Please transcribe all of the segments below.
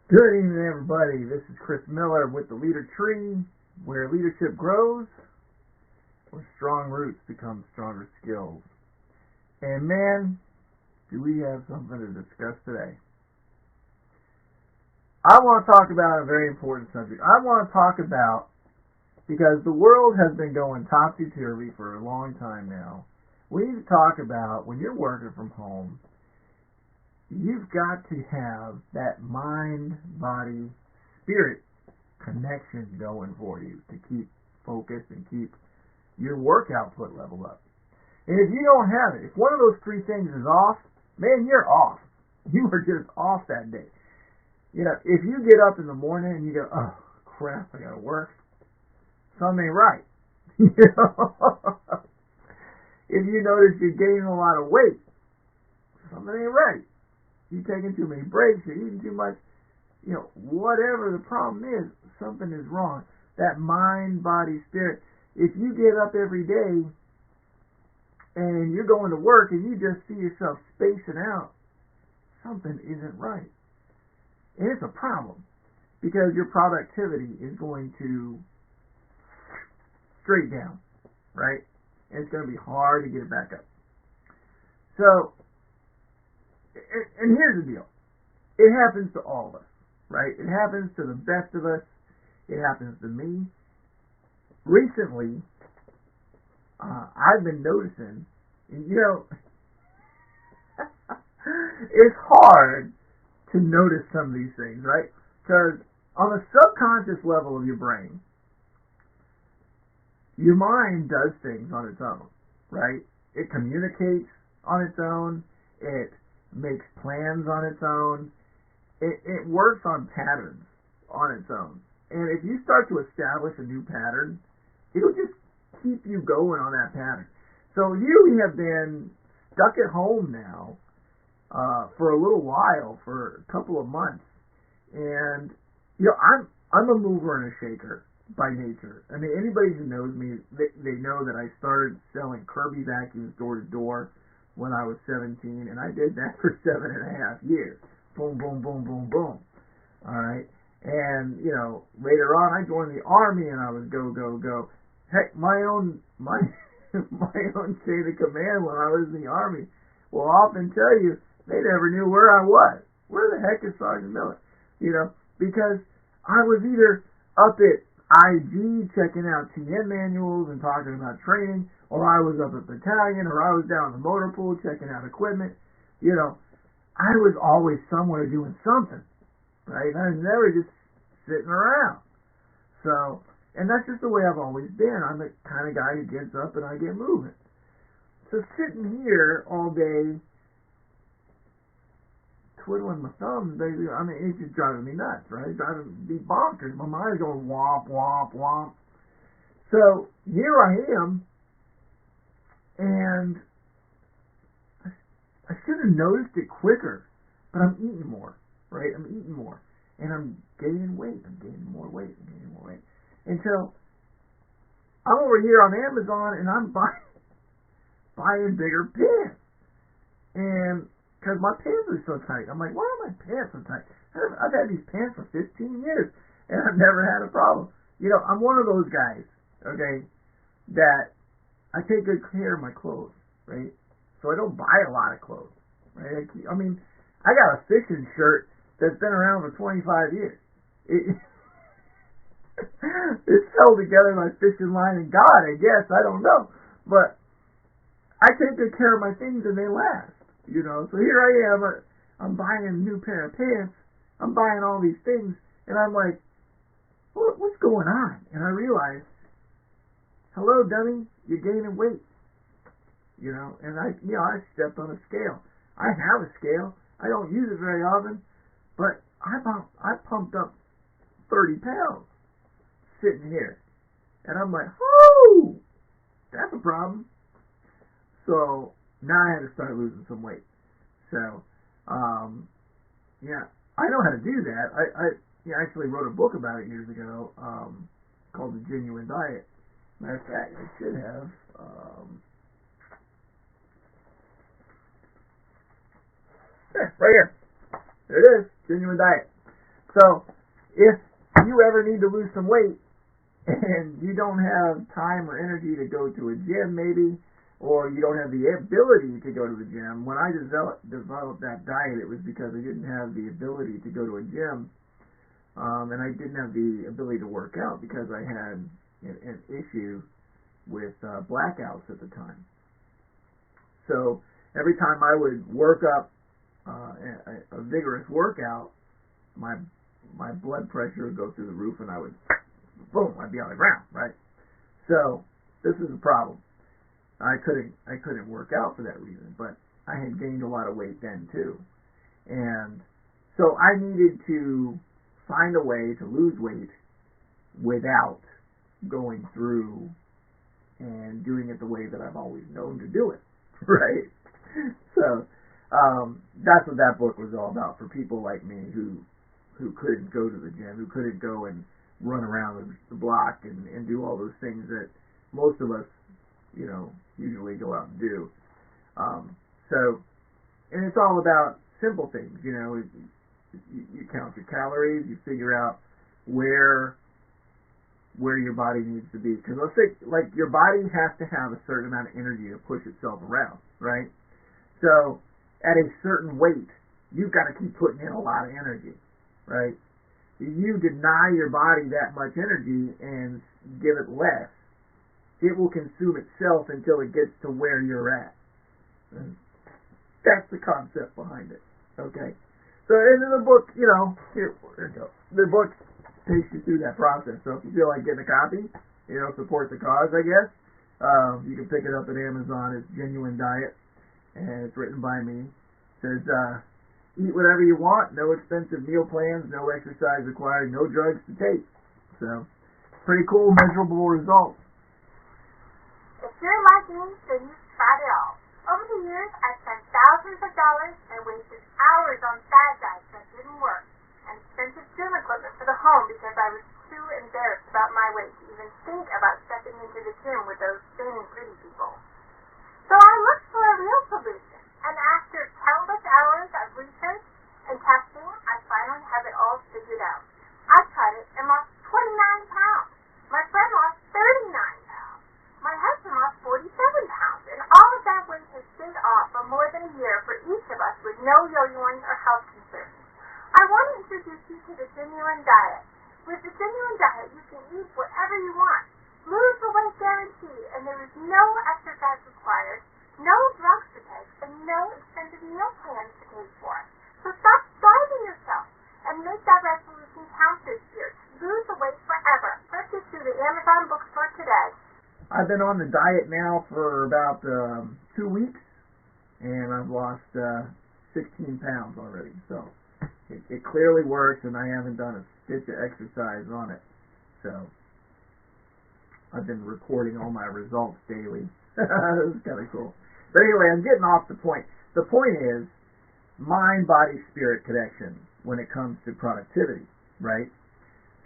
Good evening, everybody. This is Chris Miller with the Leader Tree, where leadership grows, where strong roots become stronger skills. And man, do we have something to discuss today. I want to talk about a very important subject. I want to talk about, because the world has been going topsy-turvy for a long time now, we need to talk about when you're working from home, you've got to have that mind, body, spirit connection going for you to keep focused and keep your work output level up. And if you don't have it, if one of those three things is off, man, you're off. You are just off that day. You know, if you get up in the morning and you go, oh, crap, I gotta work, something ain't right. You know? If you notice you're gaining a lot of weight, something ain't right. You're taking too many breaks, you're eating too much, you know, whatever the problem is, something is wrong. That mind, body, spirit. If you get up every day and you're going to work and you just see yourself spacing out, something isn't right. And it's a problem because your productivity is going to straight down, right? And it's going to be hard to get it back up. So, and here's the deal. It happens to all of us, right? It happens to the best of us. It happens to me. Recently, I've been noticing, you know, it's hard to notice some of these things, right? Because on the subconscious level of your brain, your mind does things on its own, right? It communicates on its own. It makes plans on its own. It works on patterns on its own. And if you start to establish a new pattern, it'll just keep you going on that pattern. So you have been stuck at home now for a little while, for a couple of months. And, you know, I'm a mover and a shaker by nature. I mean, anybody who knows me, they know that I started selling Kirby vacuums door to door when I was 17, and I did that for 7.5 years. Boom, boom, boom, boom, boom. All right? And, you know, later on I joined the Army and I was go, go, go. Heck, my own chain of command when I was in the Army will often tell you they never knew where I was. Where the heck is Sergeant Miller? You know, because I was either up at IG checking out TN manuals and talking about training, or I was up at battalion, or I was down in the motor pool checking out equipment. You know, I was always somewhere doing something, right? I was never just sitting around. So, and that's just the way I've always been. I'm the kind of guy who gets up and I get moving. So sitting here all day twiddling my thumbs, basically, I mean, it's just driving me nuts, right? It's driving me bonkers. My mind's going womp, womp, womp. So here I am, and I should have noticed it quicker, but I'm eating more, right? I'm eating more, and I'm gaining weight. I'm gaining more weight. I'm gaining more weight. Until I'm over here on Amazon, and I'm buying bigger pants. And because my pants are so tight. I'm like, why are my pants so tight? I've had these pants for 15 years, and I've never had a problem. You know, I'm one of those guys, okay, that I take good care of my clothes, right? So I don't buy a lot of clothes, right? I mean, I got a fishing shirt that's been around for 25 years. It's held together my fishing line and God, I guess. I don't know. But I take good care of my things, and they last. You know, so here I am, I'm buying a new pair of pants, I'm buying all these things, and I'm like, what's going on? And I realize, hello, dummy, you're gaining weight. You know, and I stepped on a scale. I have a scale, I don't use it very often, but I pumped up 30 pounds sitting here. And I'm like, oh, that's a problem. So now I had to start losing some weight. So, yeah, I know how to do that. I actually wrote a book about it years ago called The Genuine Diet. Matter of fact, I should have. Right here. There it is, Genuine Diet. So So if you ever need to lose some weight and you don't have time or energy to go to a gym maybe, or you don't have the ability to go to the gym, when I developed that diet, it was because I didn't have the ability to go to a gym, and I didn't have the ability to work out because I had an issue with blackouts at the time. So every time I would work up a vigorous workout, my blood pressure would go through the roof, and I'd be on the ground, right? So this is a problem. I couldn't work out for that reason, but I had gained a lot of weight then too, and so I needed to find a way to lose weight without going through and doing it the way that I've always known to do it, right? So that's what that book was all about for people like me who couldn't go to the gym, who couldn't go and run around the block and do all those things that most of us, usually go out and do. And it's all about simple things, you count your calories, you figure out where your body needs to be. Because let's say, like, your body has to have a certain amount of energy to push itself around, right? So at a certain weight, you've got to keep putting in a lot of energy, right? You deny your body that much energy and give it less, it will consume itself until it gets to where you're at. And that's the concept behind it, okay? So in the book, here we go. The book takes you through that process. So if you feel like getting a copy, support the cause, I guess. You can pick it up at Amazon. It's Genuine Diet, and it's written by me. It says, eat whatever you want, no expensive meal plans, no exercise required, no drugs to take. So, pretty cool, measurable results. If you're like me, then you've tried it all. Over the years, I've spent thousands of dollars and wasted hours on fad diets that didn't work, and expensive gym equipment for the home because I was too embarrassed about my weight to even think about stepping into the gym with those thin and pretty people. So I looked for a real solution, and after countless hours of research and testing, I finally have it all figured out. I tried it and lost 29 pounds. My friend lost 39 pounds. My husband lost 47 pounds, and all of that weight has stayed off for more than a year for each of us with no yo-yoing or health concerns. I want to introduce you to the Genuine Diet. With the Genuine Diet, you can eat whatever you want. Lose the weight guarantee, and there is no exercise required, no drugs to take, and no expensive meal plans to pay for. So stop starving yourself and make that resolution count this year. Lose the weight forever. Purchase through the Amazon bookstore today. I've been on the diet now for about 2 weeks, and I've lost 16 pounds already. So it clearly works, and I haven't done a stitch of exercise on it. So I've been recording all my results daily. This is kind of cool. But anyway, I'm getting off the point. The point is mind, body, spirit connection when it comes to productivity, right?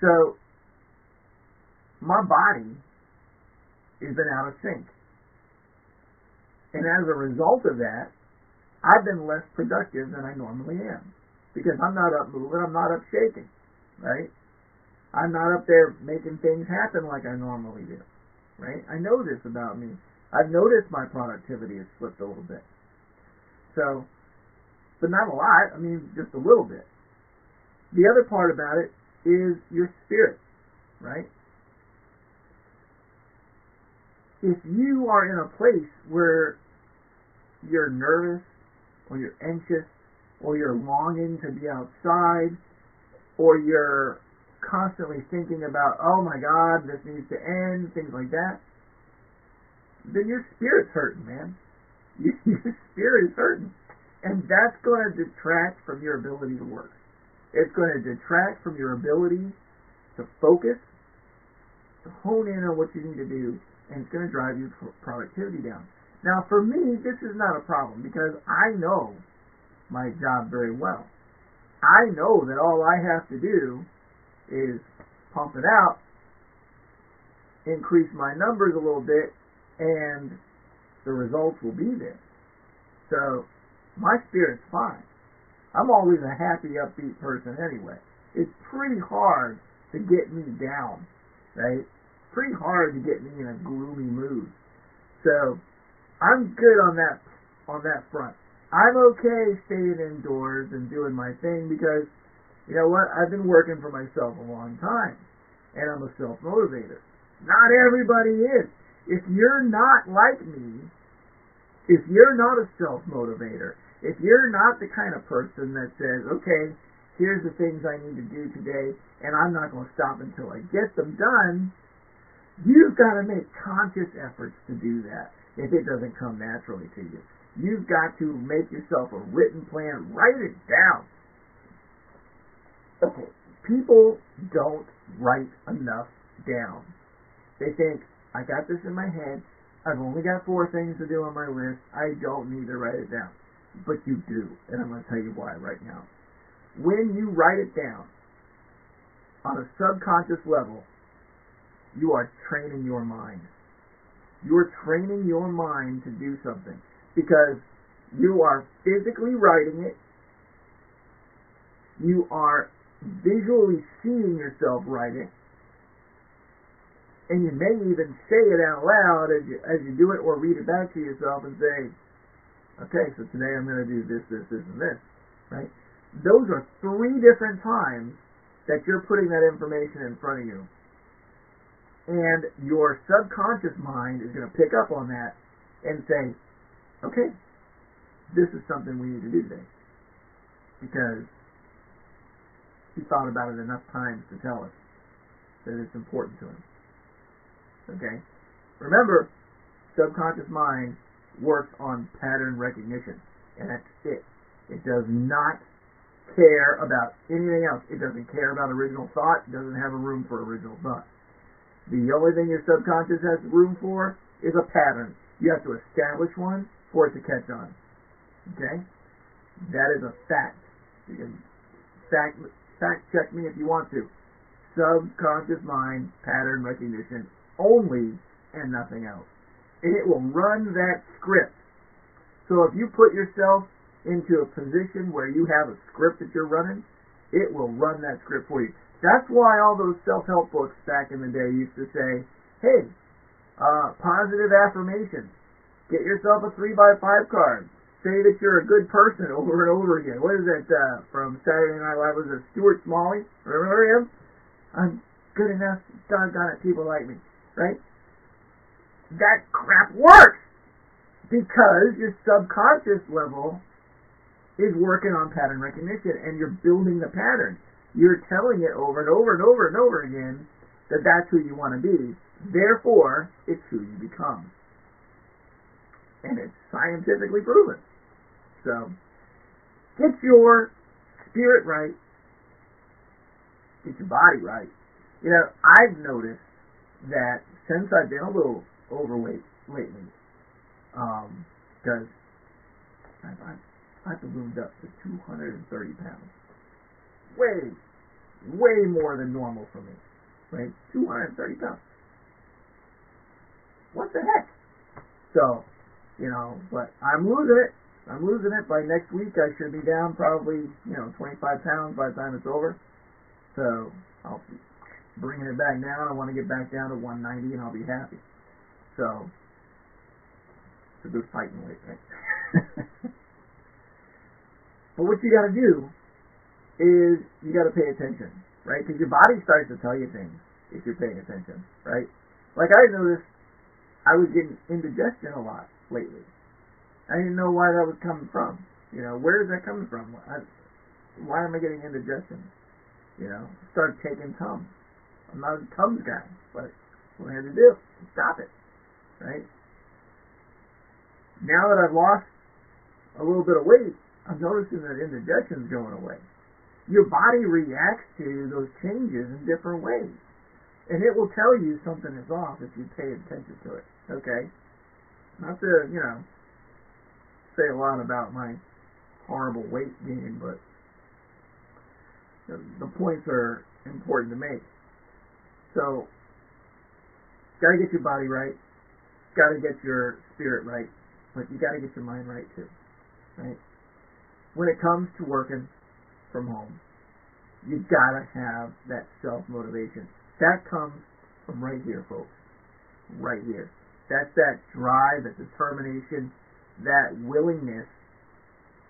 So my body has been out of sync. And as a result of that, I've been less productive than I normally am. Because I'm not up moving, I'm not up shaking, right? I'm not up there making things happen like I normally do, right? I know this about me. I've noticed my productivity has slipped a little bit. So, but not a lot, just a little bit. The other part about it is your spirit, right? If you are in a place where you're nervous, or you're anxious, or you're longing to be outside, or you're constantly thinking about, oh my God, this needs to end, things like that, then your spirit's hurting, man. Your spirit is hurting. And that's going to detract from your ability to work. It's going to detract from your ability to focus, to hone in on what you need to do, and it's going to drive your productivity down. Now, for me, this is not a problem because I know my job very well. I know that all I have to do is pump it out, increase my numbers a little bit, and the results will be there. So, my spirit's fine. I'm always a happy, upbeat person anyway. it's pretty hard to get me down, right? Pretty hard to get me in a gloomy mood. So I'm good on that front. I'm okay staying indoors and doing my thing because, you know what, I've been working for myself a long time, and I'm a self-motivator. Not everybody is. If you're not like me, if you're not a self-motivator, if you're not the kind of person that says, okay, here's the things I need to do today, and I'm not going to stop until I get them done, you've got to make conscious efforts to do that if it doesn't come naturally to you. You've got to make yourself a written plan. Write it down. Okay, people don't write enough down. They think, I got this in my head. I've only got 4 things to do on my list. I don't need to write it down. But you do, and I'm going to tell you why right now. When you write it down, on a subconscious level, you are training your mind. You're training your mind to do something because you are physically writing it. You are visually seeing yourself write it. And you may even say it out loud as you do it, or read it back to yourself and say, okay, so today I'm going to do this, this, this, and this, right? Those are 3 different times that you're putting that information in front of you. And your subconscious mind is going to pick up on that and say, okay, this is something we need to do today. Because he thought about it enough times to tell us that it's important to him. Okay? Remember, subconscious mind works on pattern recognition. And that's it. It does not care about anything else. It doesn't care about original thought. It doesn't have a room for original thought. The only thing your subconscious has room for is a pattern. You have to establish one for it to catch on. Okay? That is a fact. You can fact check me if you want to. Subconscious mind, pattern recognition only, and nothing else. And it will run that script. So if you put yourself into a position where you have a script that you're running, it will run that script for you. That's why all those self-help books back in the day used to say, hey, positive affirmations. Get yourself a 3x5 card. Say that you're a good person over and over again. What is that from Saturday Night Live? Was it Stuart Smalley? Remember him? I'm good enough. Doggone it, people like me. Right? That crap works because your subconscious level is working on pattern recognition, and you're building the pattern. You're telling it over and over and over and over again that that's who you want to be. Therefore, it's who you become. And it's scientifically proven. So, get your spirit right. Get your body right. You know, I've noticed that since I've been a little overweight lately, because I've ballooned up to 230 pounds. Way more than normal for me. Right? 230 pounds. What the heck? So, you know, but I'm losing it. I'm losing it. By next week, I should be down probably, 25 pounds by the time it's over. So, I'll be bringing it back down. I want to get back down to 190, and I'll be happy. So, it's a good fighting weight, right? But what you got to do is you got to pay attention, right? Because your body starts to tell you things if you're paying attention, right? Like I noticed, I was getting indigestion a lot lately. I didn't know why that was coming from. Where is that coming from? Why am I getting indigestion? Started taking Tums. I'm not a Tums guy, but what I had to do, stop it, right? Now that I've lost a little bit of weight, I'm noticing that indigestion's going away. Your body reacts to those changes in different ways. And it will tell you something is off if you pay attention to it. Okay? Not to, say a lot about my horrible weight gain, but the points are important to make. So, gotta get your body right, gotta get your spirit right, but you gotta get your mind right too. Right? When it comes to working from home, You gotta have that self-motivation. That comes from right here, folks. Right here. That's that drive, that determination, that willingness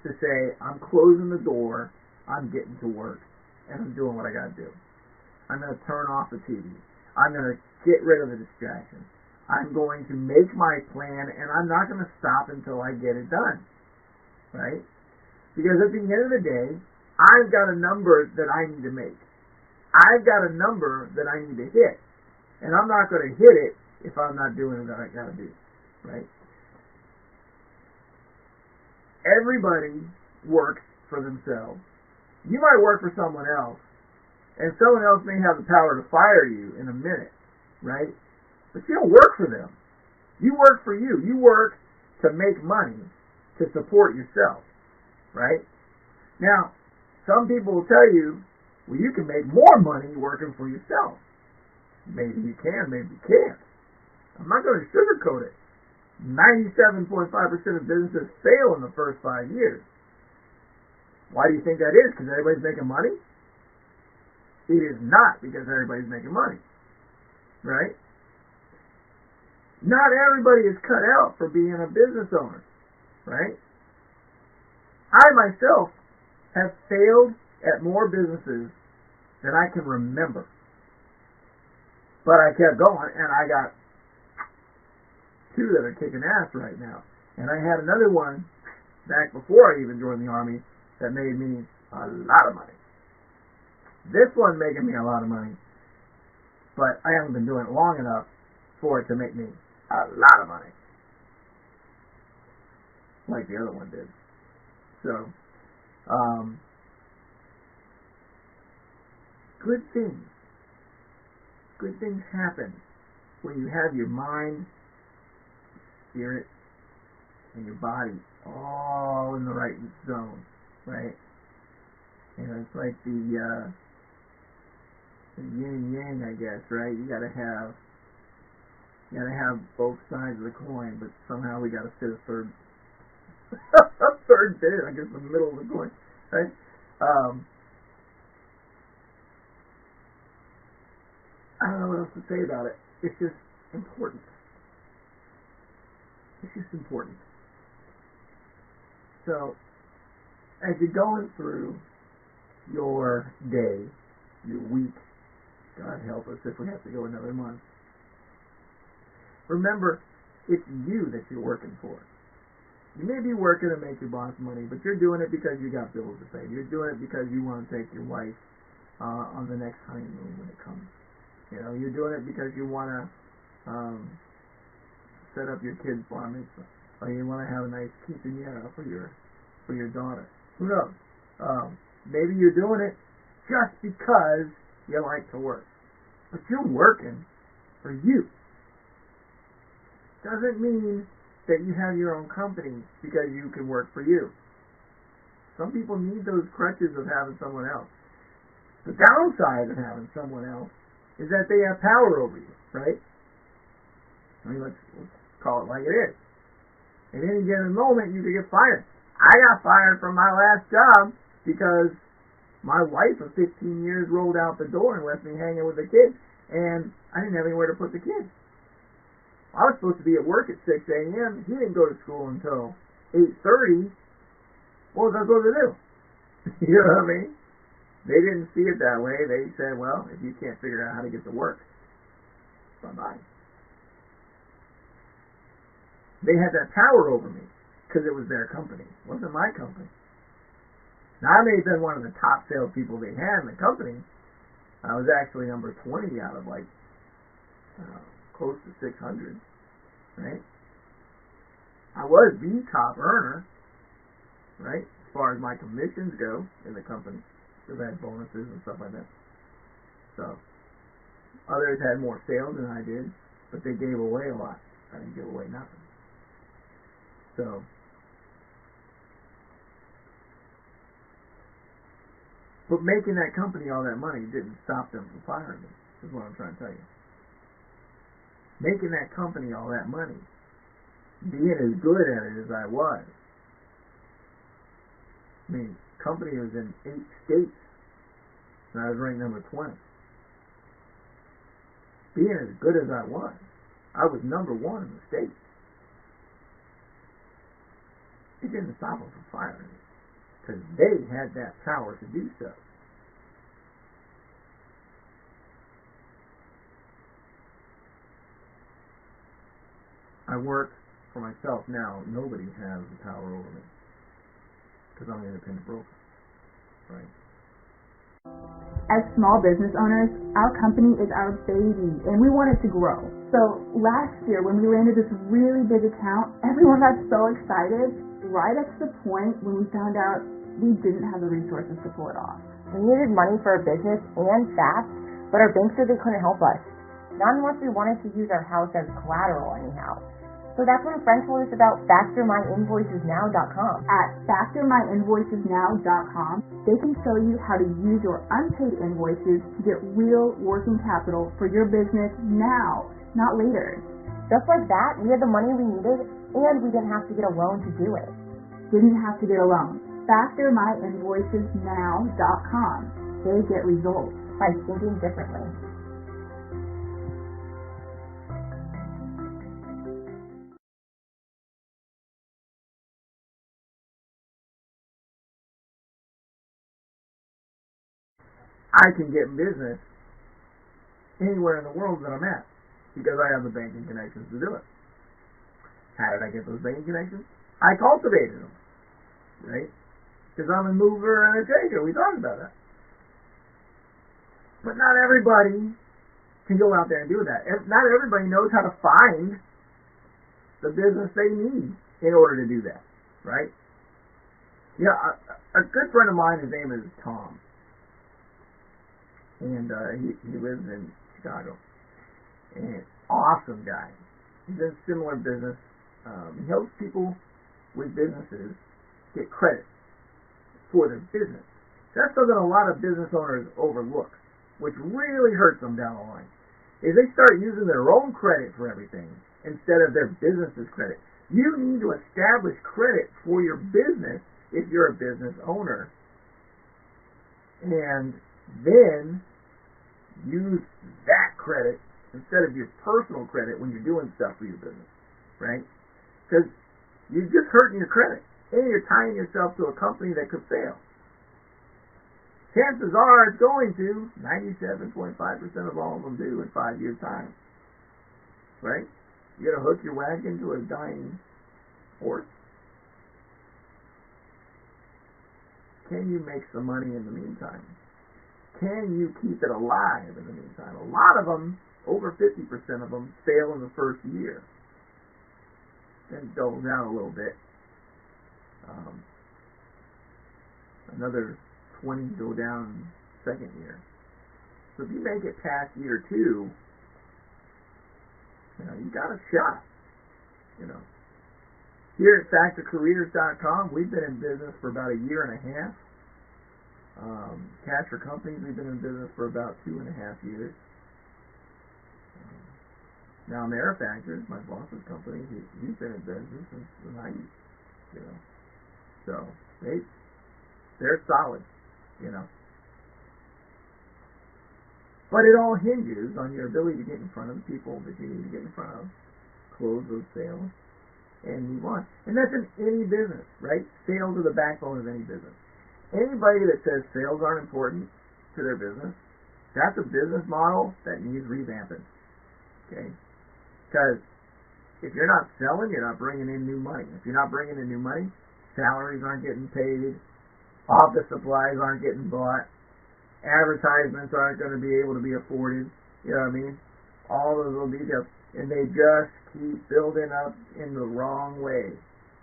to say, I'm closing the door, I'm getting to work, and I'm doing what I gotta do. I'm gonna turn off the TV. I'm gonna get rid of the distractions. I'm going to make my plan, and I'm not gonna stop until I get it done. Right? Because at the end of the day, I've got a number that I need to make. I've got a number that I need to hit. And I'm not going to hit it if I'm not doing what I got to do. Right? Everybody works for themselves. You might work for someone else, and someone else may have the power to fire you in a minute. Right? But you don't work for them. You work for you. You work to make money to support yourself. Right? Now, some people will tell you, well, you can make more money working for yourself. Maybe you can, maybe you can't. I'm not going to sugarcoat it. 97.5% of businesses fail in the first 5 years. Why do you think that is? Because everybody's making money? It is not because everybody's making money. Right? Not everybody is cut out for being a business owner. Right? I myself have failed at more businesses than I can remember. But I kept going, and I got 2 that are kicking ass right now. And I had another one back before I even joined the Army that made me a lot of money. This one making me a lot of money, but I haven't been doing it long enough for it to make me a lot of money, like the other one did. So, good things happen when you have your mind, spirit, and your body all in the right zone, right? And it's like the yin yang, I guess, right? You gotta have both sides of the coin, but somehow we gotta fit a third bit, I guess, in the middle of the coin, right? I don't know what else to say about it. It's just important. It's just important. So, as you're going through your day, your week, God help us if we have to go another month, remember, it's you that you're working for. You may be working to make your boss money, but you're doing it because you got bills to pay. You're doing it because you want to take your wife on the next honeymoon when it comes. You know, you're doing it because you want to set up your kid's bar mitzvah, or you want to have a nice quinceañera for your daughter. Who knows? Maybe you're doing it just because you like to work, but you're working for you. Doesn't mean that you have your own company because you can work for you. Some people need those crutches of having someone else. The downside of having someone else is that they have power over you, right? I mean, let's call it like it is. At any given moment, you could get fired. I got fired from my last job because my wife of 15 years rolled out the door and left me hanging with the kids, and I didn't have anywhere to put the kids. I was supposed to be at work at 6 a.m. He didn't go to school until 8:30. What was I supposed to do? You know what I mean? They didn't see it that way. They said, well, if you can't figure out how to get to work, bye-bye. They had that power over me because it was their company. It wasn't my company. Now, I may have been one of the top salespeople they had in the company. I was actually number 20 out of like close to 600, right? I was the top earner, right, as far as my commissions go in the company. Because I had bonuses and stuff like that. So, others had more sales than I did, but they gave away a lot. I didn't give away nothing. So, but making that company all that money didn't stop them from firing me, is what I'm trying to tell you. Making that company all that money, being as good at it as I was, I mean, company was in 8 states. and I was ranked number 20. Being as good as I was number 1 in the state. It didn't stop them from firing me, because they had that power to do so. I work for myself now. Nobody has the power over me, because I'm an independent broker, right? As small business owners, our company is our baby, and we want it to grow. So last year, when we landed this really big account, everyone got so excited, right up to the point when we found out we didn't have the resources to pull it off. We needed money for our business and fast, but our bank said they couldn't help us. Not unless we wanted to use our house as collateral anyhow. So that's when a friend told us about FactorMyInvoicesNow.com. At FactorMyInvoicesNow.com, they can show you how to use your unpaid invoices to get real working capital for your business now, not later. Just like that, we had the money we needed, and we didn't have to get a loan to do it. Didn't have to get a loan. FactorMyInvoicesNow.com. They get results by thinking differently. I can get business anywhere in the world that I'm at, because I have the banking connections to do it. How did I get those banking connections? I cultivated them, right? Because I'm a mover and a shaker. We talked about that. But not everybody can go out there and do that. Not everybody knows how to find the business they need in order to do that, right? Yeah, a good friend of mine, his name is Tom. And he lives in Chicago. And awesome guy. He's in a similar business. He helps people with businesses get credit for their business. That's something a lot of business owners overlook, which really hurts them down the line. Is they start using their own credit for everything instead of their business's credit. You need to establish credit for your business if you're a business owner. And then use that credit instead of your personal credit when you're doing stuff for your business, right? Because you're just hurting your credit, and you're tying yourself to a company that could fail. Chances are it's going to. 97.5% of all of them do in 5 years' time, right? You're going to hook your wagon to a dying horse. Can you make some money in the meantime? Can you keep it alive in the meantime? A lot of them, over 50% of them, fail in the first year. Then double down a little bit. Another 20 go down second year. So if you make it past year 2, you got a shot. Here at FactorCareers.com, we've been in business for about a year and a half. Cash for Companies, we've been in business for about 2.5 years. Now Amerifactors, my boss's company, he's been in business since the 90s. So they're solid. But it all hinges on your ability to get in front of the people that you need to get in front of, close those sales, and move on. And that's in any business, right? Sales are the backbone of any business. Anybody that says sales aren't important to their business, that's a business model that needs revamping. Okay? Because if you're not selling, you're not bringing in new money. If you're not bringing in new money, salaries aren't getting paid, office supplies aren't getting bought, advertisements aren't going to be able to be afforded. You know what I mean? All those little details. And they just keep building up in the wrong way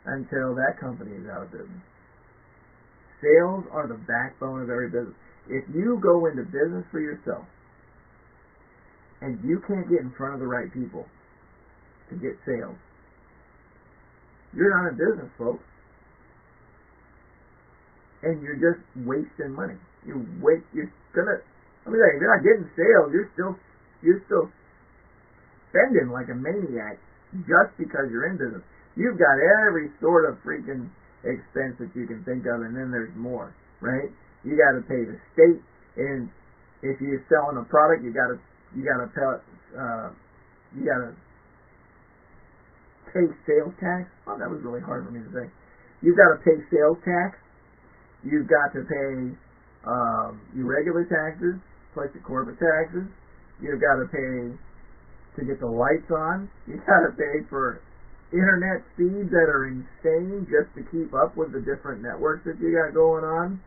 until that company is out of business. Sales are the backbone of every business. If you go into business for yourself and you can't get in front of the right people to get sales, you're not in business, folks. And you're just wasting money. You're gonna. Let me tell you, if you're not getting sales, you're still spending like a maniac just because you're in business. You've got every sort of freaking expense that you can think of, and then there's more, right? You got to pay the state in If you're selling a product, you gotta pay sales tax. Oh, that was really hard for me to say. You've got to pay sales tax. You've got to pay your regular taxes, plus your corporate taxes. You've got to pay to get the lights on. You've got to pay for internet speeds that are insane just to keep up with the different networks that you got going on.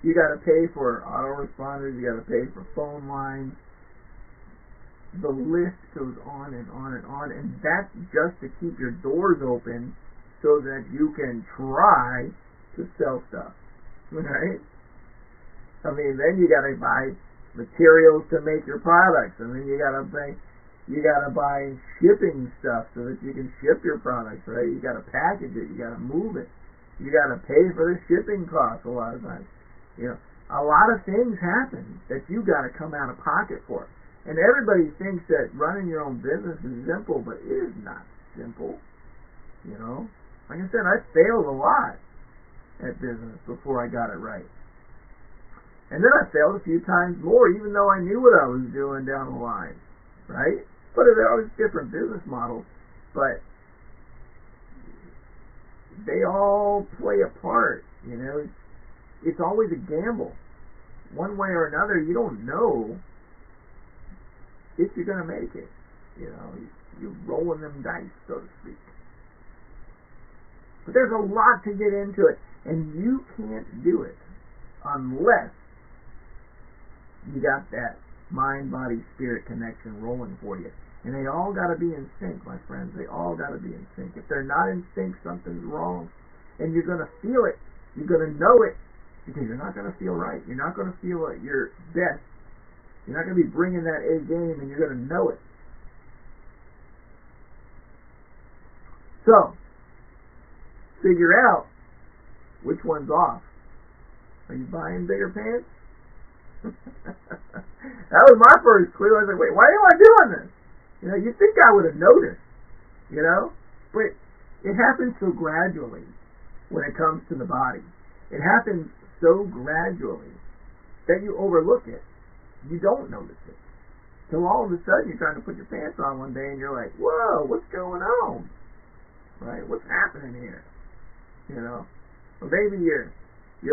You got to pay for autoresponders. You got to pay for phone lines. The list goes on and on and on, and that's just to keep your doors open so that you can try to sell stuff, right? I mean, then you got to buy materials to make your products, and then you got to buy shipping stuff so that you can ship your products, right? You got to package it, you got to move it, you got to pay for the shipping costs a lot of times. You know, a lot of things happen that you got to come out of pocket for. And everybody thinks that running your own business is simple, but it is not simple. You know, like I said, I failed a lot at business before I got it right. And then I failed a few times more, even though I knew what I was doing down the line, right? But there are always different business models, but they all play a part, you know. It's always a gamble. One way or another, you don't know if you're going to make it. You know, you're rolling them dice, so to speak. But there's a lot to get into it, and you can't do it unless you got that mind-body-spirit connection rolling for you. And they all got to be in sync, my friends. They all got to be in sync. If they're not in sync, something's wrong. And you're going to feel it. You're going to know it, because you're not going to feel right. You're not going to feel at your best. You're not going to be bringing that A game, and you're going to know it. So, figure out which one's off. Are you buying bigger pants? That was my first clue. I was like, wait, why am I doing this? You know, you'd think I would have noticed, you know? But it happens so gradually when it comes to the body. It happens so gradually that you overlook it. You don't notice it. Till all of a sudden you're trying to put your pants on one day and you're like, whoa, what's going on? Right? What's happening here? You know? Or maybe you're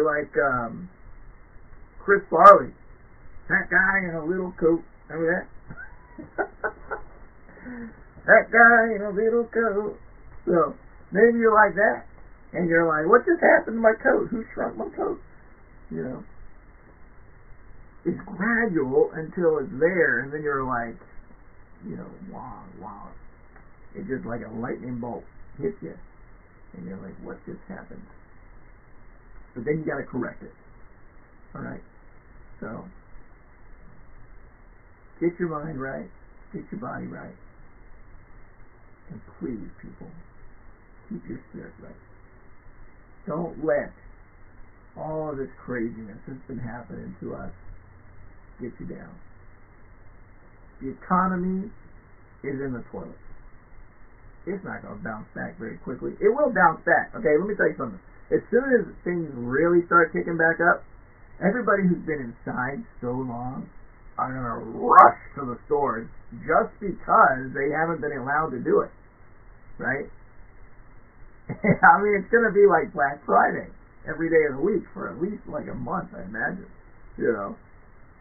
like Chris Farley. That guy in a little coat. Remember that? That guy in a little coat. So maybe you're like that. And you're like, what just happened to my coat? Who shrunk my coat? You know? It's gradual until it's there, and then you're like, you know, wow. It's just like a lightning bolt hits you. And you're like, what just happened? But then you got to correct it. Alright? So, get your mind right. Get your body right. And please, people, keep your spirit right. Don't let all of this craziness that's been happening to us get you down. The economy is in the toilet. It's not going to bounce back very quickly. It will bounce back. Okay, let me tell you something. As soon as things really start kicking back up, everybody who's been inside so long are going to rush to the stores just because they haven't been allowed to do it. Right? I mean, it's going to be like Black Friday every day of the week for at least like a month, I imagine. You know?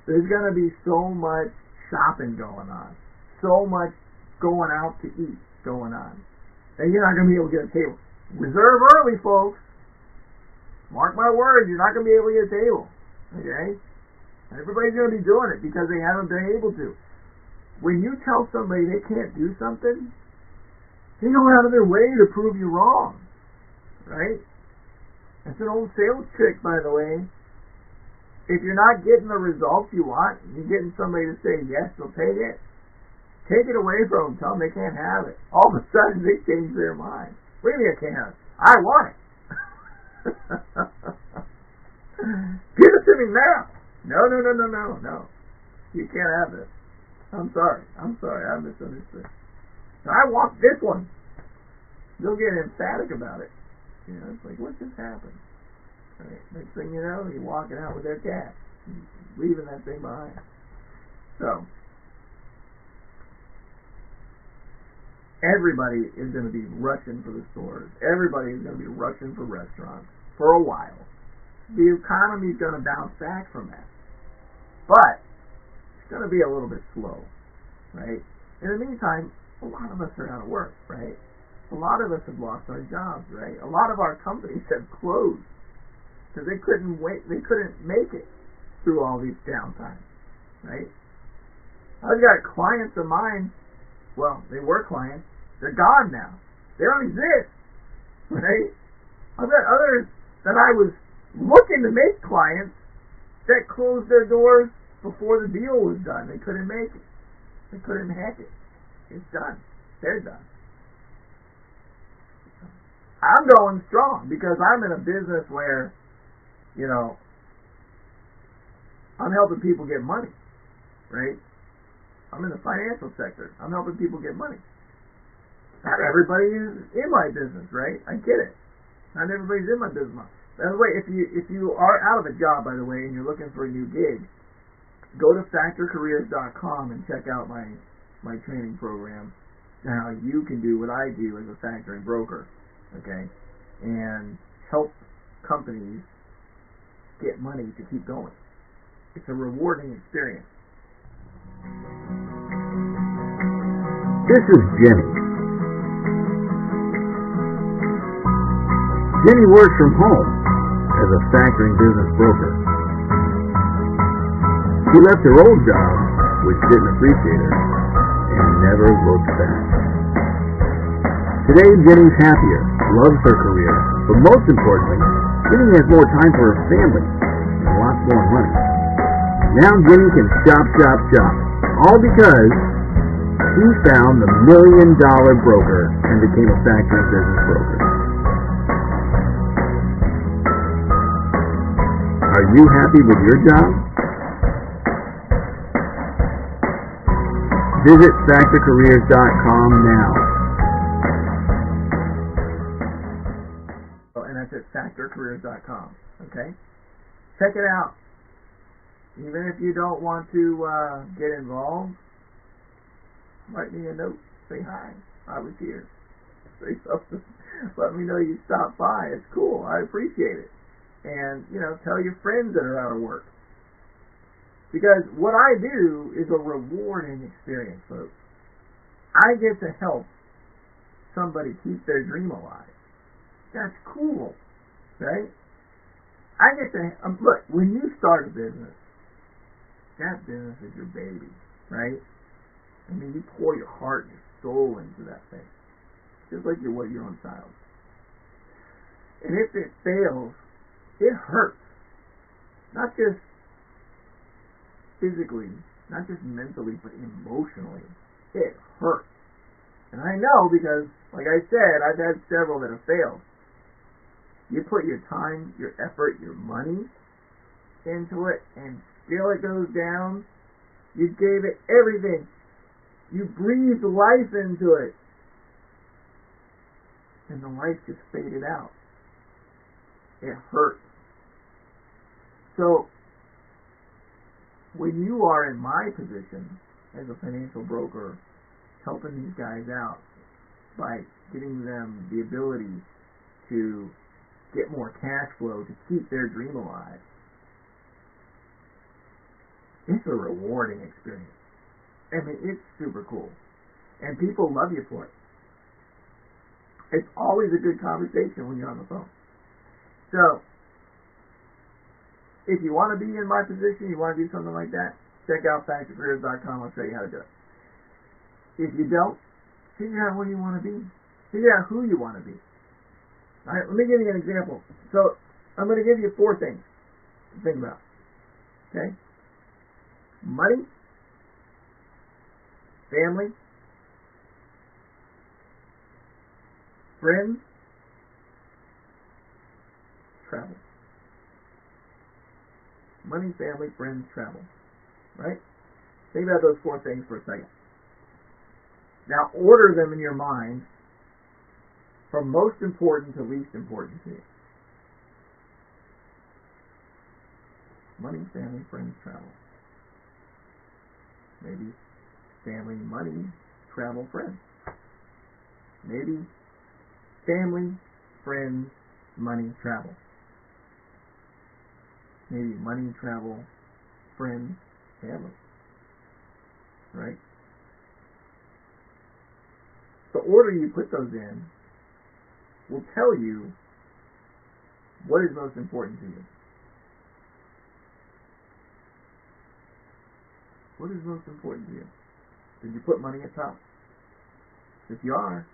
There's going to be so much shopping going on. So much going out to eat going on. And you're not going to be able to get a table. Reserve early, folks. Mark my words, you're not going to be able to get a table. Okay? Everybody's going to be doing it because they haven't been able to. When you tell somebody they can't do something, they go out of their way to prove you wrong. Right? That's an old sales trick, by the way. If you're not getting the results you want, you're getting somebody to say yes, they'll take it. Take it away from them. Tell them they can't have it. All of a sudden, they change their mind. What do you mean I can't have it? I want it. Give it to me now. No. You can't have this. I'm sorry. I misunderstood. No, I want this one. They'll get emphatic about it. You know, it's like, what just happened? Right. Next thing you know, you're walking out with their cat. leaving that thing behind. So, everybody is going to be rushing for the stores. Everybody is going to be rushing for restaurants for a while. The economy is going to bounce back from that. But it's going to be a little bit slow, right? In the meantime, a lot of us are out of work, right? A lot of us have lost our jobs, right? A lot of our companies have closed because they couldn't make it through all these downtimes, right? I've got clients of mine, well, they were clients, they're gone now. They don't exist, right? I've got others that I was looking to make clients that closed their doors before the deal was done. They couldn't make it. They couldn't hack it. It's done. They're done. I'm going strong because I'm in a business where, I'm helping people get money, right? I'm in the financial sector. I'm helping people get money. Not everybody is in my business, right? I get it. Not everybody's in my business. By the way, if you are out of a job, by the way, and you're looking for a new gig, go to factorcareers.com and check out my training program and how you can do what I do as a factoring broker, okay? And help companies get money to keep going. It's a rewarding experience. This is Jenny. Jenny works from home as a factoring business broker. She left her old job, which didn't appreciate her, and never looked back. Today, Jenny's happier, loves her career, but most importantly, Jenny has more time for her family and lots more money. Now Jenny can shop, all because she found the $1 million broker and became a factoring business broker. Are you happy with your job? Visit factorcareers.com now. And that's at factorcareers.com, okay? Check it out. Even if you don't want to get involved, write me a note. Say hi. I was here. Say something. Let me know you stopped by. It's cool. I appreciate it. And, tell your friends that are out of work. Because what I do is a rewarding experience, folks. I get to help somebody keep their dream alive. That's cool, right? I get to, look, when you start a business, that business is your baby, right? I mean, you pour your heart and your soul into that thing. Just like you would your own child. And if it fails, it hurts. Not just physically, not just mentally, but emotionally. It hurts. And I know because, like I said, I've had several that have failed. You put your time, your effort, your money into it, and still it goes down. You gave it everything. You breathed life into it. And the life just faded out. It hurts. So, when you are in my position as a financial broker, helping these guys out by giving them the ability to get more cash flow to keep their dream alive, it's a rewarding experience. I mean, it's super cool. And people love you for it. It's always a good conversation when you're on the phone. So, if you want to be in my position, you want to do something like that, check out factorcareers.com. I'll show you how to do it. If you don't, figure out where you want to be. Figure out who you want to be. All right, let me give you an example. So, I'm going to give you 4 things to think about. Okay? Money, family, friends, travel. Money, family, friends, travel. Right? Think about those 4 things for a second. Now, order them in your mind from most important to least important to you. money, family, friends, travel. Maybe family, money, travel, friends. Maybe family, friends, money, travel. Maybe money, travel, friends, family. Right? The order you put those in will tell you what is most important to you. What is most important to you? Did you put money at top? If you are,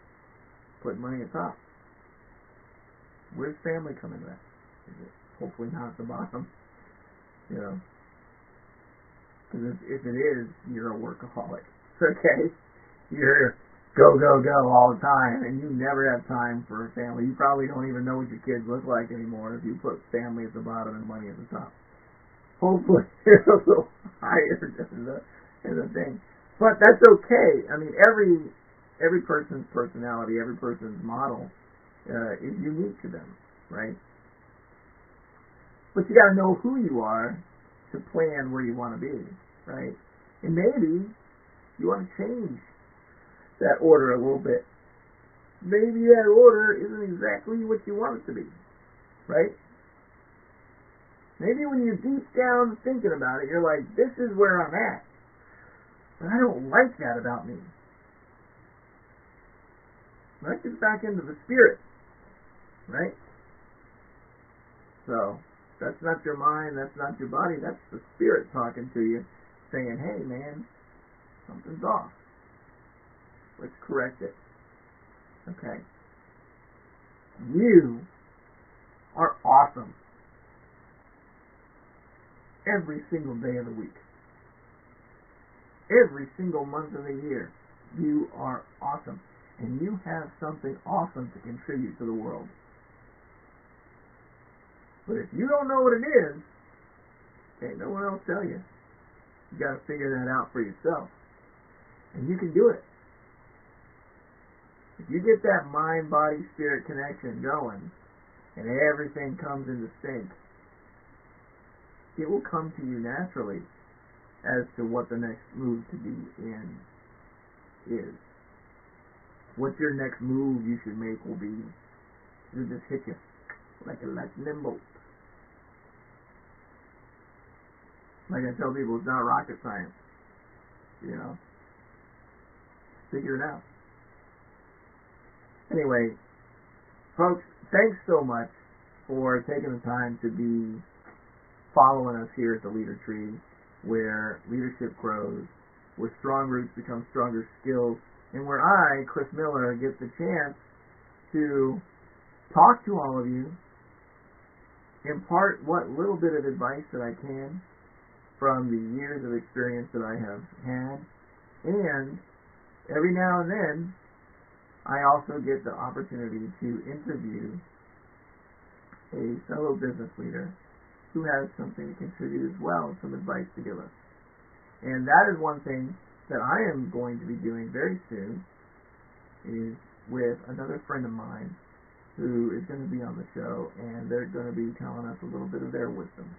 put money at top. Where's family come into that? Is it hopefully not at the bottom? You know, because if it is, you're a workaholic. Okay, you're go go go all the time, and you never have time for a family. You probably don't even know what your kids look like anymore if you put family at the bottom and money at the top. Hopefully, you're a little higher in the thing, but that's okay. I mean, every person's personality, every person's model is unique to them, right? But you got to know who you are to plan where you want to be, right? And maybe you want to change that order a little bit. Maybe that order isn't exactly what you want it to be, right? Maybe when you're deep down thinking about it, you're like, this is where I'm at. But I don't like that about me. That gets back into the spirit, right? So, that's not your mind, that's not your body, that's the spirit talking to you, saying, hey man, something's off. Let's correct it. Okay. You are awesome. Every single day of the week. Every single month of the year. You are awesome. And you have something awesome to contribute to the world. But if you don't know what it is, ain't no one else tell you. You got to figure that out for yourself. And you can do it. If you get that mind, body, spirit connection going, and everything comes into sync, it will come to you naturally as to what the next move to be in is. What your next move you should make will be. It'll just hit you like a lightning bolt. Like I tell people, it's not rocket science. You know? Figure it out. Anyway, folks, thanks so much for taking the time to be following us here at the Leader Tree, where leadership grows, where strong roots become stronger skills, and where I, Chris Miller, get the chance to talk to all of you, impart what little bit of advice that I can from the years of experience that I have had, and every now and then I also get the opportunity to interview a fellow business leader who has something to contribute as well, some advice to give us. And that is one thing that I am going to be doing very soon, is with another friend of mine who is going to be on the show, and they're going to be telling us a little bit of their wisdom.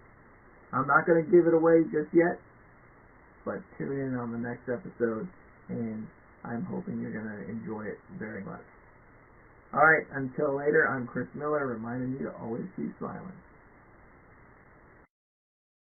I'm not going to give it away just yet, but tune in on the next episode, and I'm hoping you're going to enjoy it very much. Alright, until later, I'm Chris Miller, reminding you to always keep smiling.